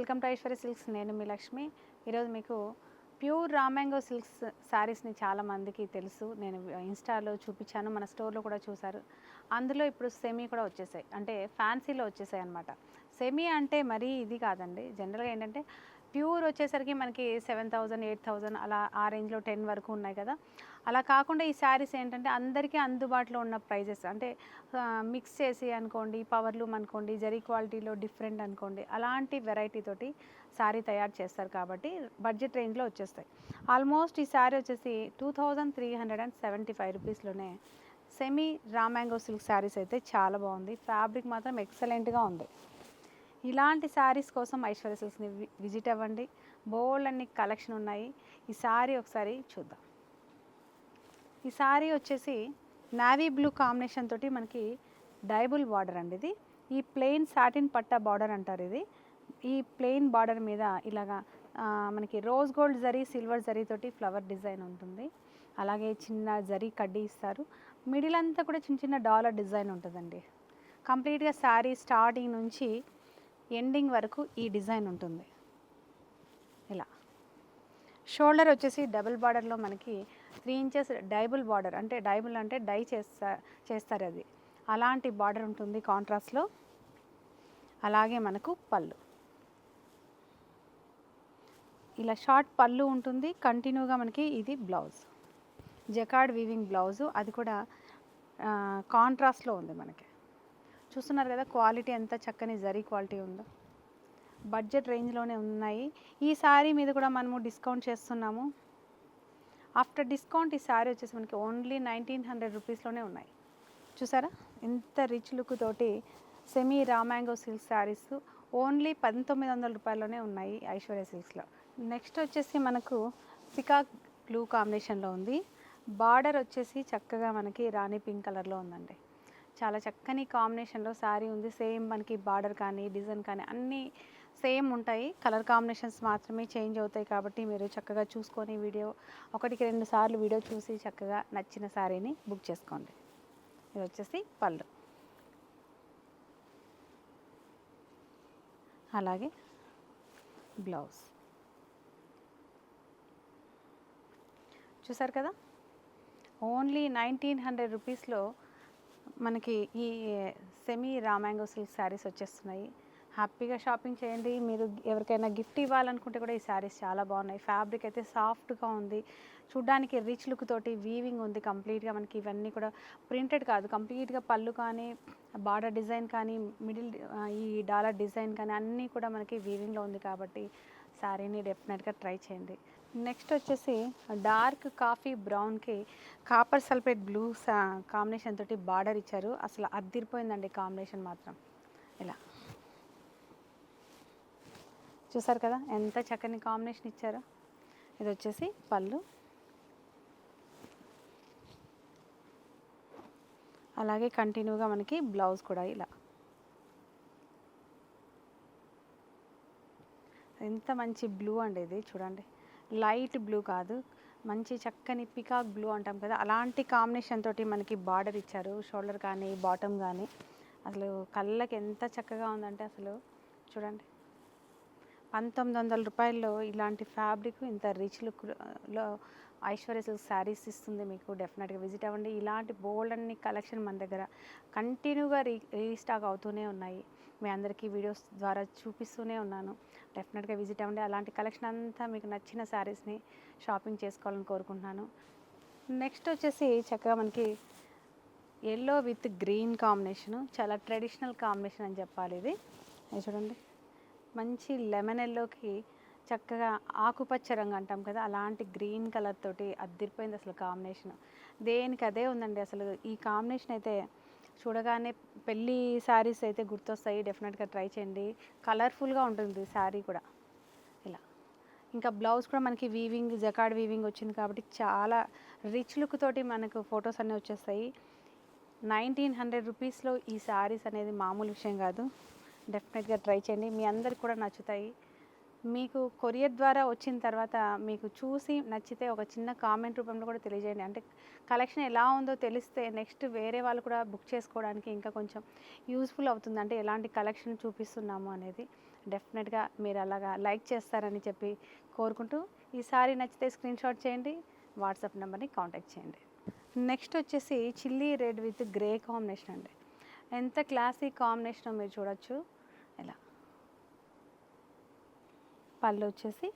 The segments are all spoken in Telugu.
Welcome to Aishwarya silks. నేను మీ లక్ష్మి. ఈరోజు మీకు ప్యూర్ రా మ్యాంగో సిల్క్స్ శారీస్ని చాలామందికి తెలుసు. నేను ఇన్స్టాలో చూపించాను, మన స్టోర్లో కూడా చూసారు. అందులో ఇప్పుడు సెమీ కూడా వచ్చేసాయి, అంటే ఫ్యాన్సీలో వచ్చేసాయి అనమాట. సెమీ అంటే మరీ ఇది కాదండి. జనరల్గా ఏంటంటే ప్యూర్ వచ్చేసరికి మనకి 7,000 8,000 అలా ఆ రేంజ్లో 10 వరకు ఉన్నాయి కదా. అలా కాకుండా ఈ శారీస్ ఏంటంటే అందరికీ అందుబాటులో ఉన్న ప్రైజెస్, అంటే మిక్స్ చేసి అనుకోండి, పవర్లూమ్ అనుకోండి, జరీ క్వాలిటీలో డిఫరెంట్ అనుకోండి, అలాంటి వెరైటీ తోటి శారీ తయారు చేస్తారు కాబట్టి బడ్జెట్ రేంజ్లో వచ్చేస్తాయి. ఆల్మోస్ట్ ఈ శారీ వచ్చేసి 2,375 రూపీస్లోనే semi raw mango silk saris అయితే చాలా బాగుంది. ఫ్యాబ్రిక్ మాత్రం ఎక్సలెంట్గా ఉంది. ఇలాంటి శారీస్ కోసం ఐశ్వర్య సిల్క్స్ని విజిట్ అవ్వండి. బోల్డ్ అన్ని కలెక్షన్ ఉన్నాయి. ఈ శారీ ఒకసారి చూద్దాం. ఈ శారీ వచ్చేసి నావీ బ్లూ కాంబినేషన్ తోటి మనకి డైబుల్ బార్డర్ అండి. ఇది ఈ ప్లెయిన్ సాటిన్ పట్టా బార్డర్ అంటారు. ఇది ఈ ప్లెయిన్ బార్డర్ మీద ఇలాగా మనకి rose gold zari, silver zari తోటి ఫ్లవర్ డిజైన్ ఉంటుంది. అలాగే చిన్న జరీ కడ్డీ ఇస్తారు. మిడిల్ అంతా కూడా చిన్న చిన్న డాలర్ డిజైన్ ఉంటుందండి. కంప్లీట్గా శారీ స్టార్టింగ్ నుంచి ఎండింగ్ వరకు ఈ డిజైన్ ఉంటుంది. ఇలా షోల్డర్ వచ్చేసి డబుల్ బార్డర్లో మనకి 3 ఇంచెస్ డైబుల్ బార్డర్, అంటే డైబుల్ అంటే డై చేస్తారు అది, అలాంటి బార్డర్ ఉంటుంది కాంట్రాస్ట్లో. అలాగే మనకు పళ్ళు ఇలా షార్ట్ పళ్ళు ఉంటుంది. కంటిన్యూగా మనకి ఇది బ్లౌజ్, జకార్డ్ వీవింగ్ బ్లౌజు, అది కూడా కాంట్రాస్ట్లో ఉంది. మనకి చూస్తున్నారు కదా క్వాలిటీ ఎంత చక్కని జరీ క్వాలిటీ ఉందో. బడ్జెట్ రేంజ్లోనే ఉన్నాయి. ఈ శారీ మీద కూడా మనము డిస్కౌంట్ చేస్తున్నాము. ఆఫ్టర్ డిస్కౌంట్ ఈ శారీ వచ్చేసి మనకి ఓన్లీ 1,900 రూపీస్లోనే ఉన్నాయి. చూసారా ఎంత రిచ్ లుక్ తోటి semi raw mango silk saris only 1,900 రూపాయల్లోనే ఉన్నాయి ఐశ్వర్య సిల్క్స్లో. నెక్స్ట్ వచ్చేసి మనకు పికాక్ బ్లూ కాంబినేషన్లో ఉంది. బార్డర్ వచ్చేసి చక్కగా మనకి రాణి పింక్ కలర్లో ఉందండి. చాలా చక్కని కాంబినేషన్లో శారీ ఉంది. సేమ్ మనకి బార్డర్ కానీ డిజైన్ కానీ అన్నీ సేమ్ ఉంటాయి. కలర్ కాంబినేషన్స్ మాత్రమే చేంజ్ అవుతాయి. కాబట్టి మీరు చక్కగా చూసుకొని ఒకటికి 2 సార్లు వీడియో చూసి చక్కగా నచ్చిన శారీని బుక్ చేసుకోండి. ఇది వచ్చేసి పళ్ళు, అలాగే బ్లౌజ్. చూసారు కదా ఓన్లీ 1,900 రూపీస్లో మనకి ఈ semi raw mango silk saris వచ్చేస్తున్నాయి. హ్యాపీగా షాపింగ్ చేయండి. మీరు ఎవరికైనా గిఫ్ట్ ఇవ్వాలనుకుంటే కూడా ఈ శారీస్ చాలా బాగున్నాయి. ఫ్యాబ్రిక్ అయితే సాఫ్ట్గా ఉంది. చూడ్డానికి రిచ్ లుక్ తోటి వీవింగ్ ఉంది కంప్లీట్గా. మనకి ఇవన్నీ కూడా ప్రింటెడ్ కాదు, కంప్లీట్గా పళ్ళు కానీ బార్డర్ డిజైన్ కానీ మిడిల్ ఈ డాలర్ డిజైన్ కానీ అన్నీ కూడా మనకి వీవింగ్లో ఉంది. కాబట్టి శారీని డెఫినెట్గా ట్రై చేయండి. నెక్స్ట్ వచ్చేసి డార్క్ కాఫీ బ్రౌన్కి కాపర్ సల్ఫేట్ బ్లూ కాంబినేషన్ తోటి బార్డర్ ఇచ్చారు. అసలు అద్దిరిపోయిందండి కాంబినేషన్ మాత్రం. ఇలా చూసారు కదా ఎంత చక్కని కాంబినేషన్ ఇచ్చారో. ఇది వచ్చేసి పళ్ళు, అలాగే కంటిన్యూగా మనకి బ్లౌజ్ కూడా ఇలా. ఎంత మంచి బ్లూ అండి ఇది, చూడండి లైట్ బ్లూ కాదు, మంచి చక్కని పికాక్ బ్లూ అంటాం కదా, అలాంటి కాంబినేషన్ తోటి మనకి బార్డర్ ఇచ్చారు. షోల్డర్ కానీ బాటమ్ కానీ అసలు కళ్ళకి ఎంత చక్కగా ఉందంటే అసలు చూడండి. 1,900 రూపాయల్లో ఇలాంటి ఫ్యాబ్రిక్ ఇంత రిచ్ లుక్లో ఐశ్వర్య సిల్క్ శారీస్ ఇస్తుంది మీకు. డెఫినెట్గా విజిట్ అవ్వండి. ఇలాంటి బోల్డ్ అన్ని కలెక్షన్ మన దగ్గర కంటిన్యూగా రీస్టాక్ అవుతూనే ఉన్నాయి. మీ అందరికీ వీడియోస్ ద్వారా చూపిస్తూనే ఉన్నాను. డెఫినెట్గా విజిట్ అవ్వండి. అలాంటి కలెక్షన్ అంతా మీకు నచ్చిన శారీస్ని షాపింగ్ చేసుకోవాలని కోరుకుంటున్నాను. నెక్స్ట్ వచ్చేసి చక్కగా మనకి ఎల్లో విత్ గ్రీన్ కాంబినేషను, చాలా ట్రెడిషనల్ కాంబినేషన్ అని చెప్పాలి. ఇది చూడండి మంచి లెమన్ ఎల్లోకి చక్కగా ఆకుపచ్చ రంగు అంటాం కదా, అలాంటి గ్రీన్ కలర్ తోటి అద్దిరిపోయింది అసలు కాంబినేషన్. దేనికి అదే ఉందండి. అసలు ఈ కాంబినేషన్ అయితే చూడగానే పెళ్ళి శారీస్ అయితే గుర్తొస్తాయి. డెఫినెట్గా ట్రై చేయండి. కలర్ఫుల్గా ఉంటుంది శారీ కూడా ఇలా. ఇంకా బ్లౌజ్ కూడా మనకి వీవింగ్, జకార్డ్ వీవింగ్ వచ్చింది కాబట్టి చాలా రిచ్ లుక్ తోటి మనకు ఫొటోస్ అన్నీ వచ్చేస్తాయి. 1,900 రూపీస్లో ఈ శారీస్ అనేది మామూలు విషయం కాదు. డెఫినెట్గా ట్రై చేయండి. మీ అందరికి కూడా నచ్చుతాయి. మీకు కొరియర్ ద్వారా వచ్చిన తర్వాత మీకు చూసి నచ్చితే ఒక చిన్న కామెంట్ రూపంలో కూడా తెలియజేయండి. అంటే కలెక్షన్ ఎలా ఉందో తెలిస్తే నెక్స్ట్ వేరే వాళ్ళు కూడా బుక్ చేసుకోవడానికి ఇంకా కొంచెం యూస్ఫుల్ అవుతుంది. అంటే ఎలాంటి కలెక్షన్ చూపిస్తున్నాము అనేది డెఫినెట్గా మీరు అలాగా లైక్ చేస్తారని చెప్పి కోరుకుంటూ, ఈ సారీ నచ్చితే స్క్రీన్ షాట్ చేయండి, వాట్సాప్ నెంబర్ని కాంటాక్ట్ చేయండి. నెక్స్ట్ వచ్చేసి chilli red with grey combination అండి. ఎంత క్లాసీ కాంబినేషన్ మీరు చూడొచ్చు. ఇలా పళ్ళు వచ్చేసి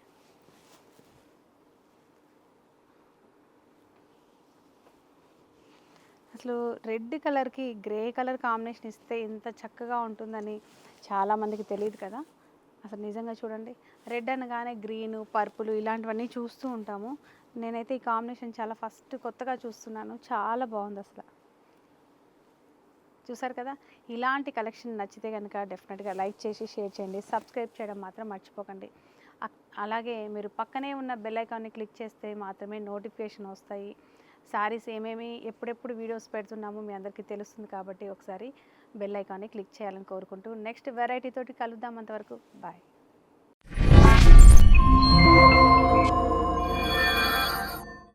అసలు రెడ్ కలర్కి గ్రే కలర్ కాంబినేషన్ ఇస్తే ఎంత చక్కగా ఉంటుందని చాలామందికి తెలియదు కదా. అసలు నిజంగా చూడండి, రెడ్ అనగానే గ్రీను పర్పుల్ ఇలాంటివన్నీ చూస్తూ ఉంటాము. నేనైతే ఈ కాంబినేషన్ చాలా ఫస్ట్ కొత్తగా చూస్తున్నాను. చాలా బాగుంది అసలు. చూసారు కదా. ఇలాంటి కలెక్షన్ నచ్చితే కనుక డెఫినెట్గా లైక్ చేసి షేర్ చేయండి, సబ్స్క్రైబ్ చేయడం మాత్రం మర్చిపోకండి. అలాగే మీరు పక్కనే ఉన్న బెల్ ఐకాన్ని క్లిక్ చేస్తే మాత్రమే నోటిఫికేషన్ వస్తాయి. శారీస్ ఏమేమి ఎప్పుడెప్పుడు వీడియోస్ పెడుతున్నామో మీ అందరికీ తెలుస్తుంది కాబట్టి ఒకసారి బెల్ ఐకాన్ని క్లిక్ చేయాలని కోరుకుంటూ నెక్స్ట్ వెరైటీ తోటి కలుద్దాం. అంతవరకు బాయ్.